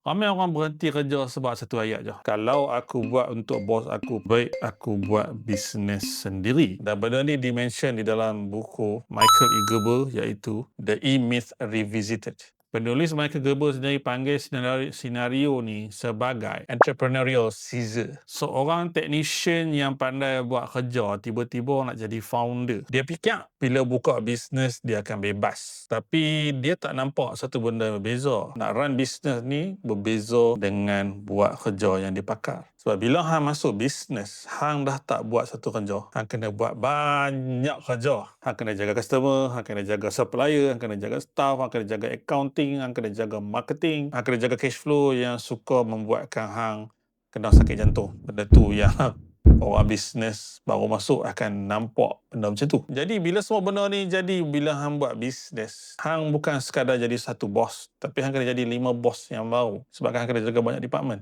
Ramai orang berhenti kerja sebab satu ayat je. Kalau aku buat untuk bos aku, baik aku buat bisnes sendiri. Dan benda ni dimention di dalam buku Michael E. Gerber iaitu The E-Myth Revisited. Penulis Michael Gerber sendiri panggil senario ni sebagai entrepreneurial Caesar. Seorang technician yang pandai buat kerja tiba-tiba nak jadi founder. Dia fikir bila buka bisnes dia akan bebas. Tapi dia tak nampak satu benda yang berbeza. Nak run bisnes ni berbeza dengan buat kerja yang dipakar. Sebab bila hang masuk bisnes, hang dah tak buat satu kerja. Hang kena buat banyak kerja. Hang kena jaga customer, hang kena jaga supplier, hang kena jaga staff, hang kena jaga accounting, hang kena jaga marketing, hang kena jaga cash flow yang suka membuatkan hang kena sakit jantung. Benda tu yang orang bisnes baru masuk akan nampak benda macam tu. Jadi bila semua benda ni jadi, bila hang buat bisnes, hang bukan sekadar jadi satu bos, tapi hang kena jadi 5 bos yang baru sebab hang kena jaga banyak department.